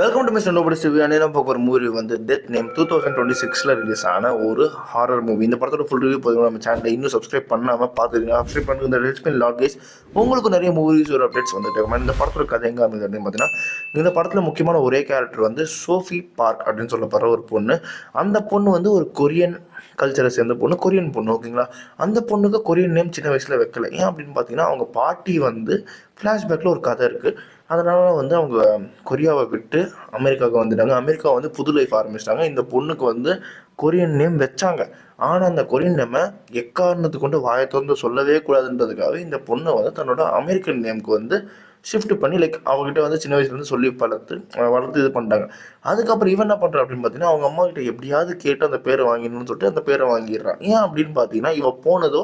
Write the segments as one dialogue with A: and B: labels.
A: Welcome to mister nobody review. அன்னைக்கு பார்க்க ஒரு மூவி வந்து டெத் நேம் 2026 ரிலீஸ் ஆன ஒரு ஹாரர் மூவி. இந்த படத்தோட ஃபுல் ரிவ்யூ போதும் நம்ம சேனலில் இன்னும் சப்ஸ்கிரைப் பண்ணாமல் பார்த்துருங்க. சப்ஸ்கிரைப் பண்ணி இந்த ரெஸ்பின் லாட் கைஸ் உங்களுக்கு நிறைய மூவிஸ் ஒரு அப்டேட்ஸ் வந்துட்டு இருக்கும். இந்த படத்தோட கதை எங்கே அமைது அப்படின்னு பார்த்தீங்கன்னா, இந்த படத்தில் முக்கியமான ஒரே கேரக்டர் வந்து சோஃபி பார்க் அப்படின்னு சொல்லப்படுற ஒரு பொண்ணு. அந்த பொண்ணு வந்து ஒரு கொரியன் கல்ச்சரை சேர்ந்த பொண்ணு, கொரியன் பொண்ணு. ஓகேங்களா, அந்த பொண்ணுக்கு கொரியன் நேம் சின்ன வயசில் வைக்கல. ஏன் அப்படின்னு பார்த்தீங்கன்னா, அவங்க பாட்டி வந்து ஃப்ளாஷ்பேக்கில் ஒரு கதை இருக்குது. அதனால் வந்து அவங்க கொரியாவை விட்டு அமெரிக்காவுக்கு வந்துட்டாங்க. அமெரிக்கா வந்து புது லைஃப் ஆரம்பிச்சிட்டாங்க. இந்த பொண்ணுக்கு வந்து கொரியன் நேம் வச்சாங்க. ஆனால் அந்த கொரியன் நேமை எக்காரணத்துக்கு கொண்டு வாயை திறந்து சொல்லவே கூடாதுன்றதுக்காக இந்த பொண்ணை வந்து தன்னோட அமெரிக்கன் நேமுக்கு வந்து ஷிஃப்ட் பண்ணி அவங்ககிட்ட வந்து சின்ன வயசுலேருந்து சொல்லி வளர்த்து இது பண்ணிட்டாங்க. அதுக்கப்புறம் இவன் என்ன பண்ணுறான் அப்படின்னு பார்த்தீங்கன்னா, அவங்க அம்மா கிட்ட எப்படியாவது கேட்டு அந்த பேரை வாங்கிடணும்னு சொல்லிட்டு அந்த பேரை வாங்கிடுறான். ஏன் அப்படின்னு பார்த்தீங்கன்னா, இவன் போனதோ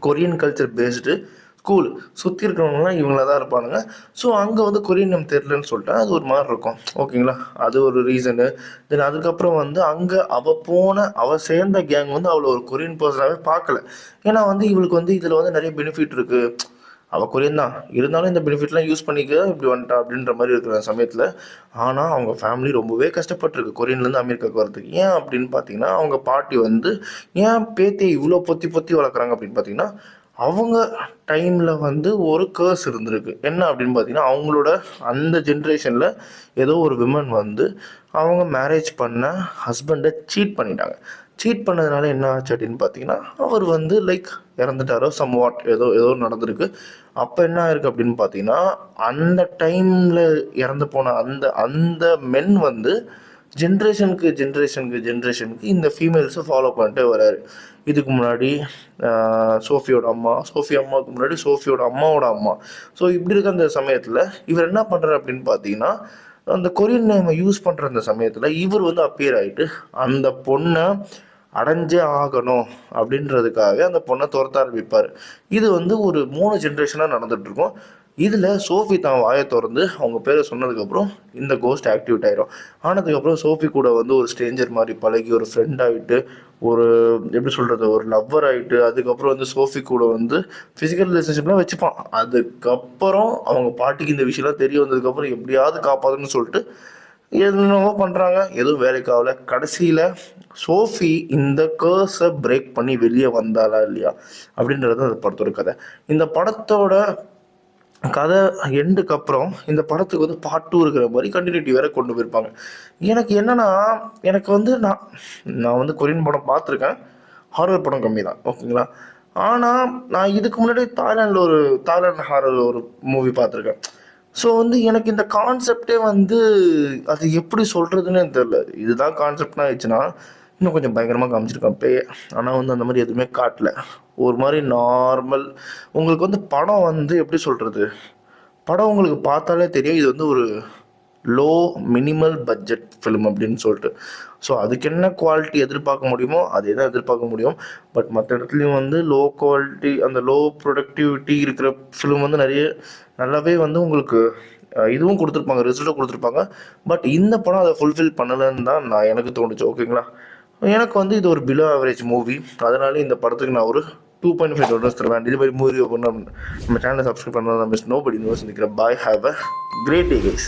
A: கொரியன் கல்ச்சர் பேஸ்டு ஸ்கூல், சுற்றி இருக்கிறவங்களாம் இவங்கள தான் இருப்பானுங்க. ஸோ அங்கே வந்து கொரியன் நேம் தெரிலன்னு சொல்லிட்டா அது ஒரு மாதிரி இருக்கும். ஓகேங்களா, அது ஒரு ரீசனு. தென் அதுக்கப்புறம் வந்து அங்கே அவள் சேர்ந்த கேங் வந்து அவளை ஒரு கொரியன் பர்சனாகவே பார்க்கல. ஏன்னா வந்து இவளுக்கு வந்து இதில் வந்து நிறைய பெனிஃபிட் இருக்குது. அவள் கொரியன் தான் இருந்தாலும் இந்த பெனிஃபிட்லாம் யூஸ் பண்ணிக்க இப்படி வந்துட்டா அப்படின்ற மாதிரி இருக்கிற சமயத்தில். ஆனால் அவங்க ஃபேமிலி ரொம்பவே கஷ்டப்பட்டுருக்கு கொரியன்லேருந்து அமெரிக்காவுக்கு வரதுக்கு. ஏன் அப்படின்னு பார்த்தீங்கன்னா, அவங்க பாட்டி வந்து ஏன் பேத்தியை இவ்வளோ பொத்தி பொத்தி வளர்க்குறாங்க அப்படின்னு பார்த்தீங்கன்னா, அவங்க டைமில் வந்து ஒரு கேர்ஸ் இருந்திருக்கு. என்ன அப்படின்னு பார்த்தீங்கன்னா, அவங்களோட அந்த ஜென்ரேஷனில் ஏதோ ஒரு விமன் வந்து அவங்க மேரேஜ் பண்ண ஹஸ்பண்டை சீட் பண்ணிட்டாங்க. சீட் பண்ணதுனால என்ன ஆச்சு அப்படின்னு பார்த்தீங்கன்னா, அவர் வந்து இறந்துட்டாரோ வாட் ஏதோ ஏதோ நடந்திருக்கு. அப்போ என்ன ஆயிருக்கு அப்படின்னு பார்த்தீங்கன்னா, அந்த டைமில் இறந்து போன அந்த அந்த மென் வந்து ஜென்ரேஷனுக்கு இந்த ஃபீமேல்ஸை ஃபாலோ பண்ணிட்டே வர்றாரு. இதுக்கு முன்னாடி சோஃபி அம்மாவுக்கு முன்னாடி சோஃபியோட அம்மாவோட அம்மா. ஸோ இப்படி இருக்க அந்த சமயத்தில் இவர் என்ன பண்ணுறாரு அப்படின்னு பார்த்தீங்கன்னா, அந்த கொரியன் நேமை யூஸ் பண்ணுற அந்த சமயத்தில் இவர் வந்து அப்பியர் ஆகிட்டு அந்த பொண்ணை அடைஞ்சே ஆகணும் அப்படின்றதுக்காக அந்த பொண்ணை துரத்த ஆரம்பிப்பார். இது வந்து ஒரு 3 ஜென்ரேஷனாக நடந்துகிட்ருக்கும். இதில் சோஃபி தான் வாயை திறந்து அவங்க பேரை சொன்னதுக்கப்புறம் இந்த கோஸ்ட் ஆக்டிவேட் ஆகிரும். ஆனதுக்கப்புறம் சோஃபி கூட வந்து ஒரு ஸ்ட்ரேஞ்சர் மாதிரி பழகி ஒரு ஃப்ரெண்ட் ஆகிட்டு, ஒரு எப்படி சொல்கிறது, ஒரு லவ்வர் ஆகிட்டு, அதுக்கப்புறம் வந்து சோஃபி கூட வந்து ஃபிசிக்கல் ரிலேஷன்ஷிப்லாம் வச்சுப்பான். அதுக்கப்புறம் அவங்க பாட்டிக்கு இந்த விஷயம்லாம் தெரிய வந்ததுக்கப்புறம் எப்படியாவது காப்பாதுன்னு சொல்லிட்டு என்னவோ பண்ணுறாங்க. எதுவும் வேலைக்கு ஆகல. கடைசியில் சோஃபி இந்த கேர்ஸை பிரேக் பண்ணி வெளியே வந்தாளா இல்லையா அப்படின்றது அந்த படத்தோட கதை. இந்த படத்தோட கதை எண்டுக்கு அப்புறம் இந்த படத்துக்கு வந்து பார்ட் 2 இருக்கிற மாதிரி கண்டினியூட்டி வேற கொண்டு போயிருப்பாங்க. எனக்கு என்னன்னா, எனக்கு வந்து நான் வந்து கொரியன் படம் பார்த்துருக்கேன். ஹாரர் படம் கம்மி தான். ஓகேங்களா, ஆனால் நான் இதுக்கு முன்னாடி தாய்லாந்து ஹாரர் ஒரு மூவி பார்த்துருக்கேன். ஸோ வந்து எனக்கு இந்த கான்செப்டே வந்து அது எப்படி சொல்கிறதுன்னு தெரில. இதுதான் கான்செப்ட்னா ஆயிடுச்சுன்னா இன்னும் கொஞ்சம் பயங்கரமாக காமிச்சிருக்கேன் பேய. ஆனால் வந்து அந்த மாதிரி எதுவுமே காட்டல. ஒரு மாதிரி நார்மல். உங்களுக்கு வந்து படம் வந்து எப்படி சொல்கிறது, படம் உங்களுக்கு பார்த்தாலே தெரியும் இது வந்து ஒரு லோ மினிமல் பட்ஜெட் ஃபிலிம் அப்படின்னு சொல்லிட்டு. ஸோ அதுக்கு என்ன குவாலிட்டி எதிர்பார்க்க முடியுமோ அதே தான் எதிர்பார்க்க முடியும். பட் மற்ற இடத்துலையும் வந்து லோ குவாலிட்டி, அந்த லோ ப்ரொடக்டிவிட்டி இருக்கிற ஃபிலிம் வந்து நிறைய நல்லாவே வந்து உங்களுக்கு இதுவும் கொடுத்துருப்பாங்க, ரிசல்ட்டும் கொடுத்துருப்பாங்க. பட் இந்த படம் அதை ஃபுல்ஃபில் பண்ணலைன்னு தான் எனக்கு தோணுச்சு. ஓகேங்களா, எனக்கு வந்து இது ஒரு பிலோ ஆவரேஜ் மூவி. அதனால இந்த படத்துக்கு நான் ஒரு 2.5 தருவேன். இது மாதிரி மூவி நம்ம சேனலை சப்ஸ்கிரைப் பண்ணால் மிஸ் நோபடி நியூஸ் நிற்கிறேன். Bye, have a great day guys.